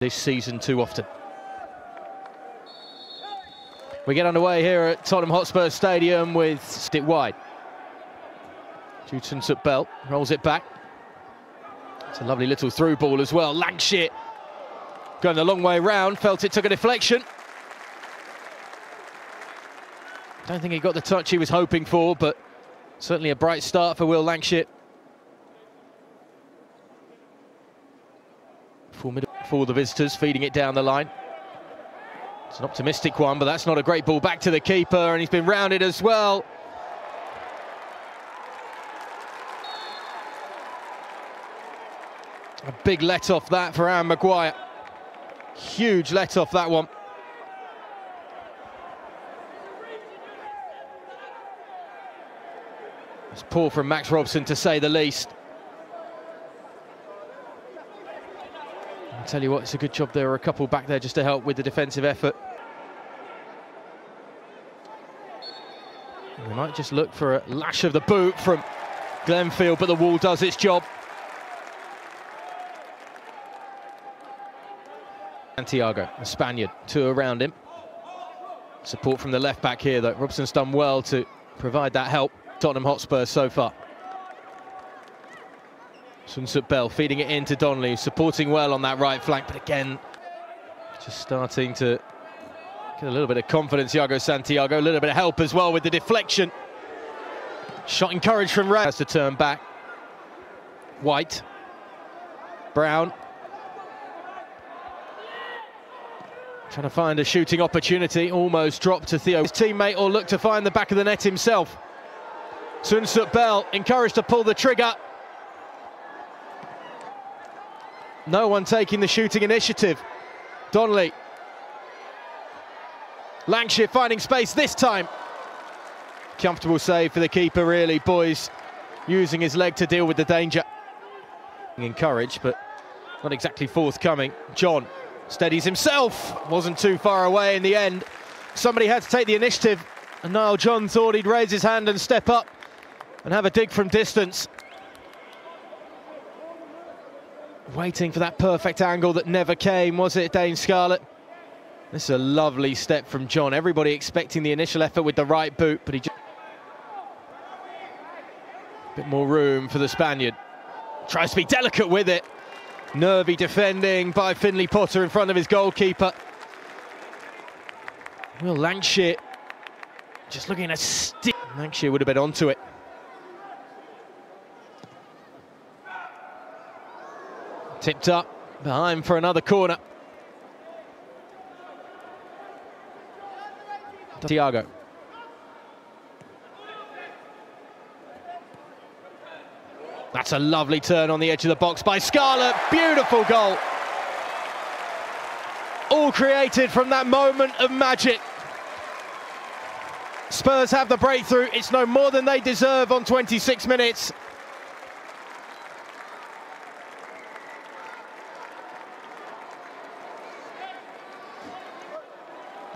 this season too often. We get underway here at Tottenham Hotspur Stadium with stick wide. Shoots at Bell, rolls it back. It's a lovely little through ball as well. Lancashire going a long way round, felt it took a deflection. Don't think he got the touch he was hoping for, but certainly a bright start for Will Lancashire. For the visitors, feeding it down the line. It's an optimistic one, but that's not a great ball back to the keeper, and he's been rounded as well. A big let-off that for Aaron Maguire. Huge let-off that one. It's poor from Max Robson, to say the least. I'll tell you what, it's a good job there are a couple back there just to help with the defensive effort. We might just look for a lash of the boot from Glenfield, but the wall does its job. Santiago, the Spaniard, two around him. Support from the left back here, though. Robson's done well to provide that help. Tottenham Hotspur so far. Sunset Bell feeding it into Donnelly, supporting well on that right flank, but again, just starting to get a little bit of confidence. Iago Santiago, a little bit of help as well with the deflection. Shot encouraged from Ray. Has to turn back. White. Brown. Trying to find a shooting opportunity, almost dropped to Theo. His teammate or look to find the back of the net himself. Sunset Bell encouraged to pull the trigger. No one taking the shooting initiative. Donnelly. Lancashire finding space this time. Comfortable save for the keeper, really. Boys using his leg to deal with the danger. Encouraged, but not exactly forthcoming. John steadies himself. Wasn't too far away in the end. Somebody had to take the initiative, and Niall John thought he'd raise his hand and step up and have a dig from distance. Waiting for that perfect angle that never came, was it, Dane Scarlett? This is a lovely step from John. Everybody expecting the initial effort with the right boot, but he just... a bit more room for the Spaniard. Tries to be delicate with it. Nervy defending by Finley Potter in front of his goalkeeper. Will Lancashire just looking at stick. Lancashire would have been onto it. Tipped up, behind for another corner. Thiago. That's a lovely turn on the edge of the box by Scarlett. Beautiful goal. All created from that moment of magic. Spurs have the breakthrough. It's no more than they deserve on 26 minutes.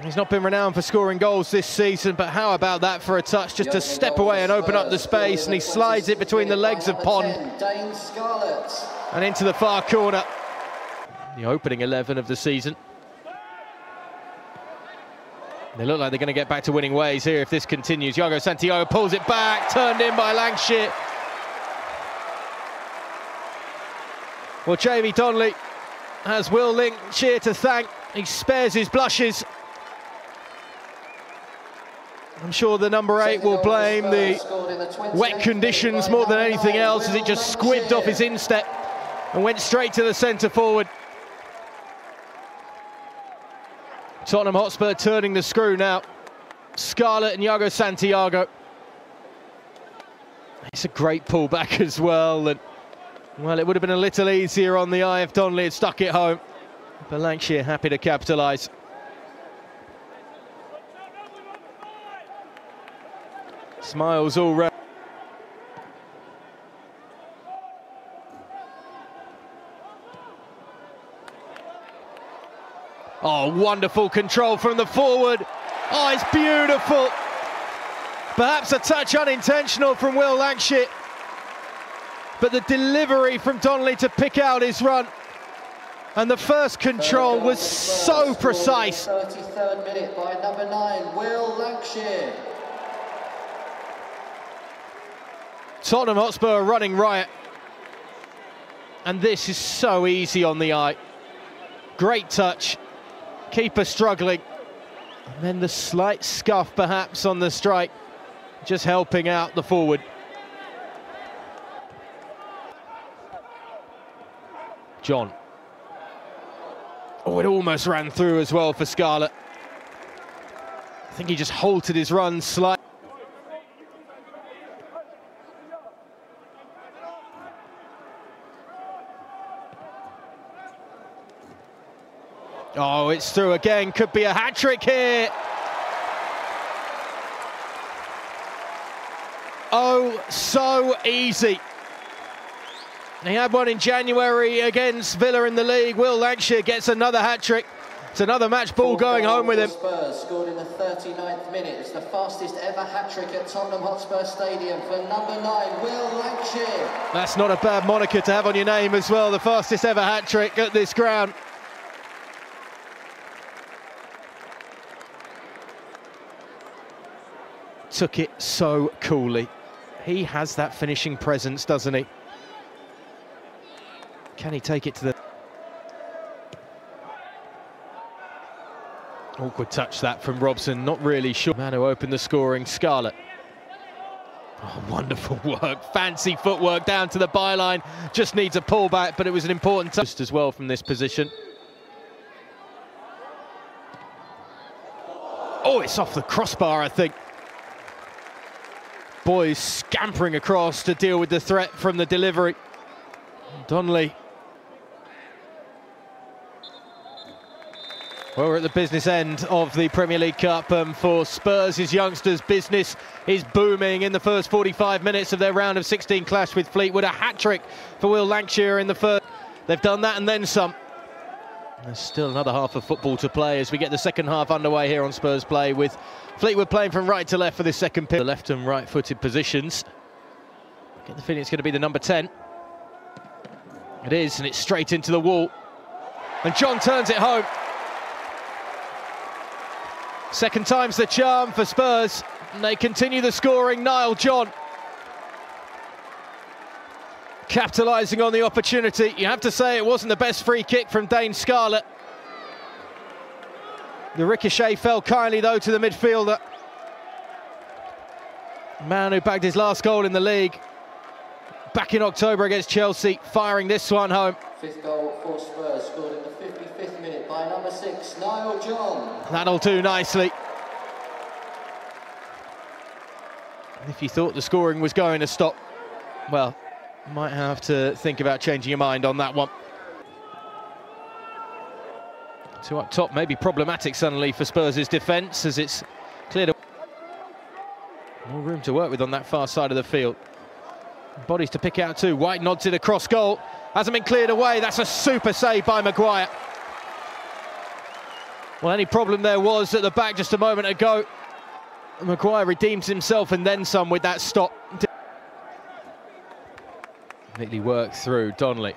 He's not been renowned for scoring goals this season, but how about that for a touch, just to step away and open up the space, and he slides it between the legs of Pond and into the far corner. The opening 11 of the season. They look like they're going to get back to winning ways here if this continues. Iago Santiago pulls it back, turned in by Lancashire. Well, Jamie Donnelly has Will Lancashire to thank. He spares his blushes. I'm sure the number 8 will blame the wet conditions more than anything else, as it just squibbed off his instep and went straight to the centre forward. Tottenham Hotspur turning the screw now. Scarlett and Iago Santiago. It's a great pullback as well, and well, it would have been a little easier on the eye if Donnelly had stuck it home. But Lancashire happy to capitalise. Smiles all round. Oh, wonderful control from the forward. Oh, it's beautiful. Perhaps a touch unintentional from Will Lancashire, but the delivery from Donnelly to pick out his run And the first control was so precise. 33rd minute by number 9, Will Lancashire. Tottenham Hotspur are running riot. And this is so easy on the eye. Great touch. Keeper struggling. And then the slight scuff perhaps on the strike, just helping out the forward. John. Oh, it almost ran through as well for Scarlett. I think he just halted his run slightly. Oh, it's through again. Could be a hat-trick here. Oh, so easy. He had one in January against Villa in the league. Will Lancashire gets another hat-trick. It's another match ball going home with him. Spurs scored in the 39th minute. It's the fastest ever hat-trick at Tottenham Hotspur Stadium for number 9, Will Lancashire. That's not a bad moniker to have on your name as well. The fastest ever hat-trick at this ground. Took it so coolly. He has that finishing presence, doesn't he? Can he take it to the... Awkward touch that from Robson, not really sure. Man who opened the scoring, Scarlett. Oh, wonderful work, fancy footwork down to the byline. Just needs a pullback, but it was an important touch as well from this position. Oh, it's off the crossbar, I think. Boys scampering across to deal with the threat from the delivery. Donnelly. Well, we're at the business end of the Premier League Cup, and for Spurs, his youngsters, business is booming in the first 45 minutes of their round of 16 clash with Fleetwood. A hat-trick for Will Lancashire in the first. They've done that and then some. There's still another half of football to play as we get the second half underway here on Spurs Play, with Fleetwood playing from right to left for this second period. The left and right-footed positions. Get the feeling it's going to be the number 10. It is, and it's straight into the wall. And John turns it home. Second time's the charm for Spurs, and they continue the scoring. Niall John capitalising on the opportunity. You have to say it wasn't the best free kick from Dane Scarlett. The ricochet fell kindly though to the midfielder. Man who bagged his last goal in the league back in October against Chelsea, firing this one home. 5th goal for Spurs, scored in the 55th minute by number 6, Niall John. That'll do nicely. If you thought the scoring was going to stop, well, might have to think about changing your mind on that one. Two up top may be problematic suddenly for Spurs' defence, as it's cleared. More room to work with on that far side of the field. Bodies to pick out too. White nods it across goal. Hasn't been cleared away. That's a super save by Maguire. Well, any problem there was at the back just a moment ago. Maguire redeems himself and then some with that stop. Neatly worked through Donnelly.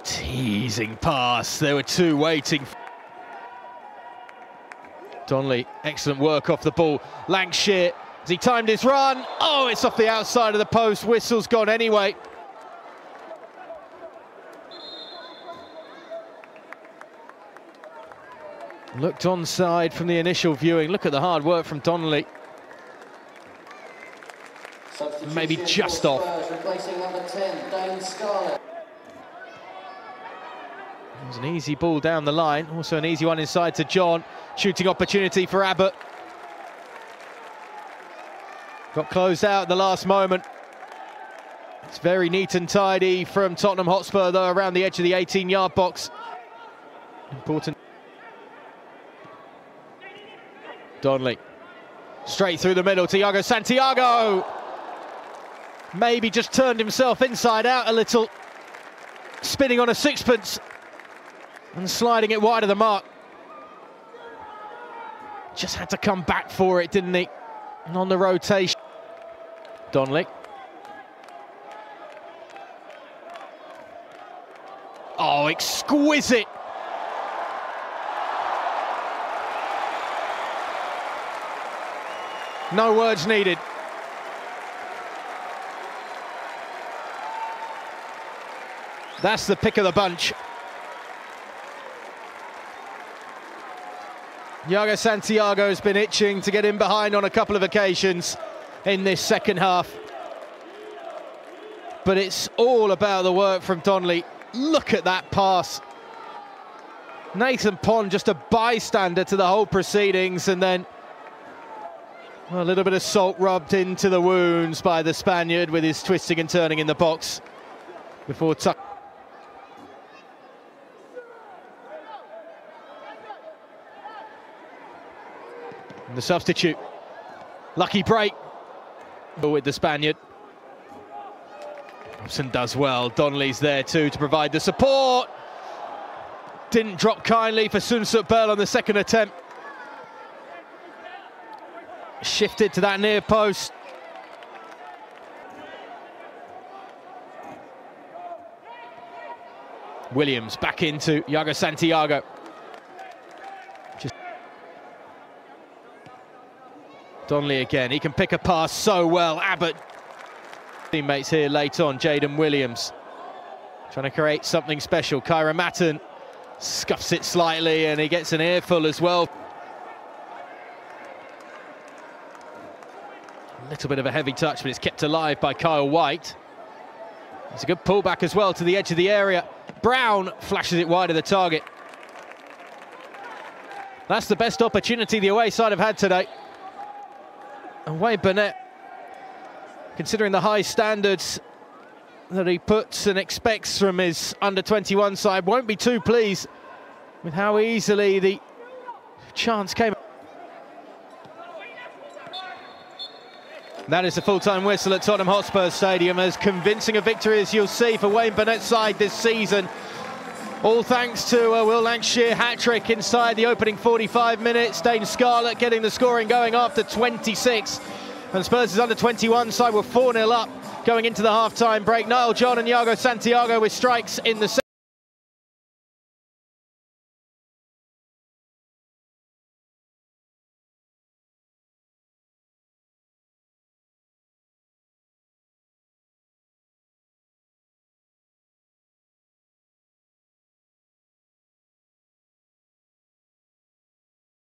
Teasing pass. There were two waiting. Donnelly, excellent work off the ball. Lancashire, as he timed his run. Oh, it's off the outside of the post. Whistle's gone anyway. Looked onside from the initial viewing. Look at the hard work from Donnelly. Maybe just off. Replacing number 10, Dane Scarlett. It was an easy ball down the line. Also an easy one inside to John. Shooting opportunity for Abbott. Got closed out at the last moment. It's very neat and tidy from Tottenham Hotspur, though, around the edge of the 18-yard box. Important. Donnelly. Straight through the middle. Thiago Santiago. Maybe just turned himself inside out a little. Spinning on a sixpence. And sliding it wide of the mark. Just had to come back for it, didn't he? And on the rotation. Donnelly. Oh, exquisite. No words needed. That's the pick of the bunch. Iago Santiago has been itching to get in behind on a couple of occasions in this second half. But it's all about the work from Donnelly. Look at that pass. Nathan Pond just a bystander to the whole proceedings, and then a little bit of salt rubbed into the wounds by the Spaniard with his twisting and turning in the box before tuck. And the substitute, lucky break with the Spaniard. Robson does well. Donnelly's there too to provide the support. Didn't drop kindly for Sun Suk Bell on the second attempt. Shifted to that near post. Williams back into Iago Santiago. Donnelly again, he can pick a pass so well. Abbott, teammates here late on. Jaden Williams trying to create something special. Kyra Matten scuffs it slightly and he gets an earful as well. A little bit of a heavy touch, but it's kept alive by Kyle White. It's a good pullback as well to the edge of the area. Brown flashes it wide of the target. That's the best opportunity the away side have had today. And Wayne Burnett, considering the high standards that he puts and expects from his under-21 side, won't be too pleased with how easily the chance came. That is the full-time whistle at Tottenham Hotspur Stadium, as convincing a victory as you'll see for Wayne Burnett's side this season. All thanks to Will Lancashire hat-trick inside the opening 45 minutes. Dane Scarlett getting the scoring going after 26. And Spurs' under-21 side were 4-0 up going into the half-time break. Niall John and Iago Santiago with strikes in the